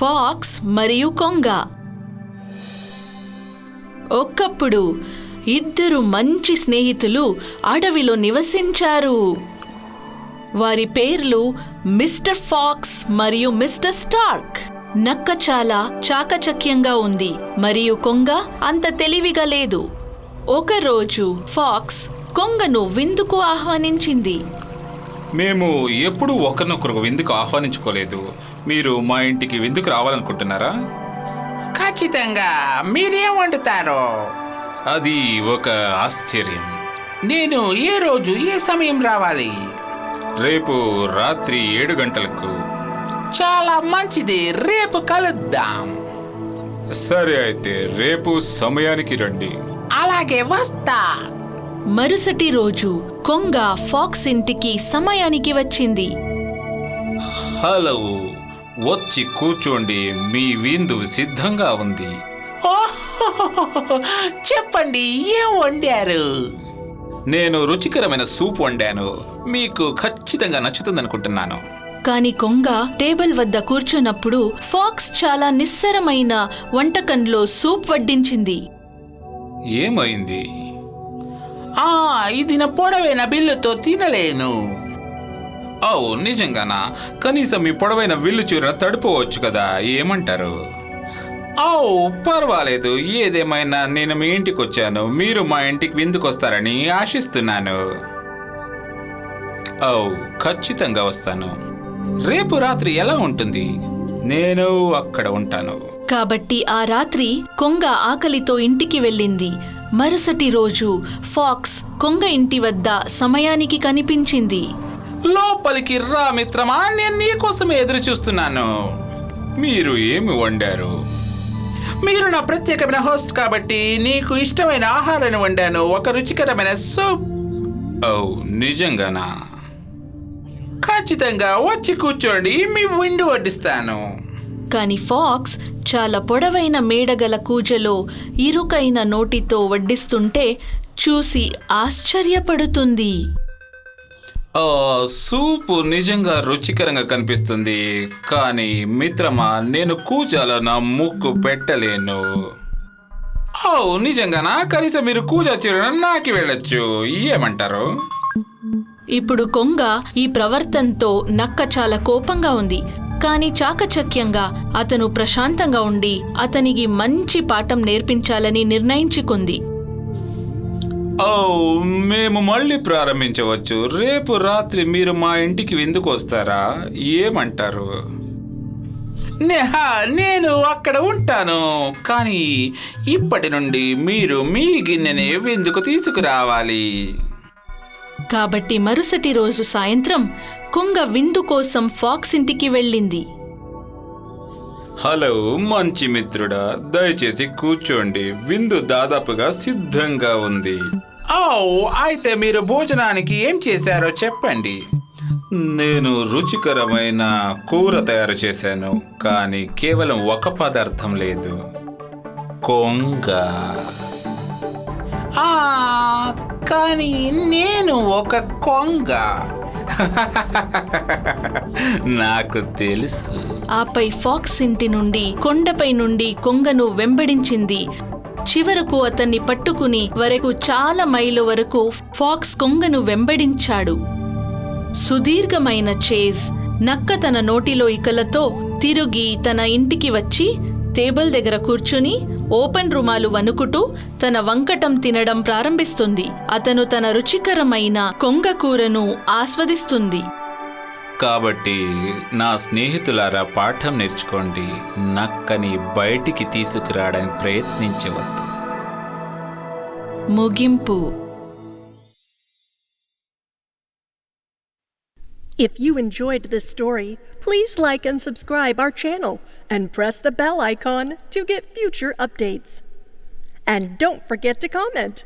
Pox మరియు కొంగ. ఒక్కప్పుడు ఇద్దరు మంచి స్నేహితులు అడవిలో నివసించారు. వారి పేర్లు మిస్టర్ ఫాక్స్ మరియు మిస్టర్ స్టార్క్. నక్క చాలా చాకచక్యంగా ఉంది మరియు కొంగ అంత తెలివిగా లేదు. ఒకరోజు ఫాక్స్ కొంగను విందుకు ఆహ్వానించింది. మేము ఎప్పుడూ ఒకరినొకరు విందుకు ఆహ్వానించుకోలేదు. మీరు మా ఇంటికి విందుకు రావాలనుకుంటున్నారా? ఖచ్చితంగా. మీరేం వండుతారో? అది ఒక ఆశ్చర్యం. నేను ఏ రోజు ఏ సమయం రావాలి? రేపు రాత్రి 7 గంటలకు. చాలా మంచిది, రేపు కలుద్దాం. సరే, అయితే రేపు సమయానికి రండి. అలాగే, వస్తా. మరుసటి రోజు కొంగ ఫాక్స్ ఇంటికి సమయానికి వచ్చింది. హలో, వచ్చి కూర్చోండి, మీ విందు సిద్ధంగా ఉంది. చెప్పండి, ఏం వండారు? నేను రుచికరమైన సూప్ వండాను. మీకు ఖచ్చితంగా నచ్చుతుందనుకుంటున్నాను. కాని కొంగ టేబుల్ వద్ద కూర్చున్నప్పుడు ఫాక్స్ చాలా నిస్సరమైన వంటకంలో సూప్ వడ్డించింది. ఏమైంది? ఇది నా పొడవైన బిల్లుతో తినలేను. నిజంగానా? కనీసం మీ పొడవైన విల్లు చివరన తడుపువచ్చు కదా, ఏమంటారు? పర్వాలేదు. ఏదేమైనా నేను మీ ఇంటికి వచ్చాను. మీరు మా ఇంటికి విందుకొస్తారని ఆశిస్తున్నాను. ఖచ్చితంగా వస్తాను. రేపు రాత్రి ఎలా ఉంటుంది? నేను అక్కడ ఉంటాను. కాబట్టి ఆ రాత్రి కొంగ ఆకలితో ఇంటికి వెళ్ళింది. మరుసటి రోజు ఫాక్స్ కొంగ ఇంటి వద్ద సమయానికి కనిపించింది. లోపలికి రా మిత్రమా, నేను నీకోసమే ఎదురు చూస్తున్నాను. మీరు ఏమి వండారు? మీరు నా ప్రత్యేకమైన హోస్ట్ కాబట్టి నీకు ఇష్టమైన ఆహారాన్ని వండాను. ఒక రుచికరమైన సూప్. నిజంగానా? ఖచ్చితంగా, వచ్చి కూర్చోండి, మీ విందు వడ్డిస్తాను. కాని ఫాక్స్ చాలా పొడవైన మేడగల కూజలో ఇరుకైన నోటితో వడ్డిస్తుంటే చూసి ఆశ్చర్యపడుతుంది. సూపు నిజంగా రుచికరంగా కనిపిస్తుంది. కానీ మిత్రమా, నేను కూజాలో నా ముక్కు పెట్టలేను. నిజంగానా? కనీసం మీరు కూజా చిరున నాకి వెళ్ళొచ్చు, ఏమంటారు? ఇప్పుడు కొంగ ఈ ప్రవర్తనతో నక్క చాలా కోపంగా ఉంది. కాని చాకచక్యంగా అతను ప్రశాంతంగా ఉండి అతనికి మంచి పాఠం నేర్పించాలని నిర్ణయించుకుంది. మేము మళ్ళీ ప్రారంభించవచ్చు. రేపు రాత్రి మీరు మా ఇంటికి విందుకు వస్తారా, ఏమంటారు? నేను అక్కడ ఉంటాను. కానీ ఇప్పటి నుండి మీరు మీ గిన్నెని విందుకు తీసుకురావాలి. కాబట్టి మరుసటి రోజు సాయంత్రం కొంగ విందు కోసం ఫాక్స్ ఇంటికి వెళ్ళింది. హలో మంచి మిత్రుడా, దయచేసి కూర్చోండి. విందు దాదాపుగా సిద్ధంగా ఉంది. అయితే మీరు భోజనానికి ఏం చేశారో చెప్పండి. నేను రుచికరమైన కూర తయారు చేశాను. కానీ కేవలం ఒక పదార్థం లేదు, కొంగ. కానీ నేను ఒక కొంగ. నాకు తెలుసు. ఆపై ఫాక్స్ ఇంటి నుండి కొండపై నుండి కొంగను వెంబడించింది. చివరకు అతన్ని పట్టుకుని వరకు చాలా మైళ్ళ వరకు ఫాక్స్ కొంగను వెంబడించాడు. సుదీర్ఘమైన చేజ్. నక్క తన నోటిలో ఇకలతో తిరిగి తన ఇంటికి వచ్చి టేబుల్ దగ్గర కూర్చుని ఓపెన్ రుమాలు వణుకుతూ తన వంకటం తినడం ప్రారంభిస్తుంది. అతను తన రుచికరమైన కొంగ కూరను ఆస్వాదిస్తుంది. కాబట్టి నా స్నేహితులారా, పాఠం నేర్చుకోండి. నక్కని బయటికి తీసుకురావడానికి ప్రయత్నించవద్దు. ముగింపు. If you enjoyed this story, please like and subscribe our channel and press the bell icon to get future updates. And don't forget to comment.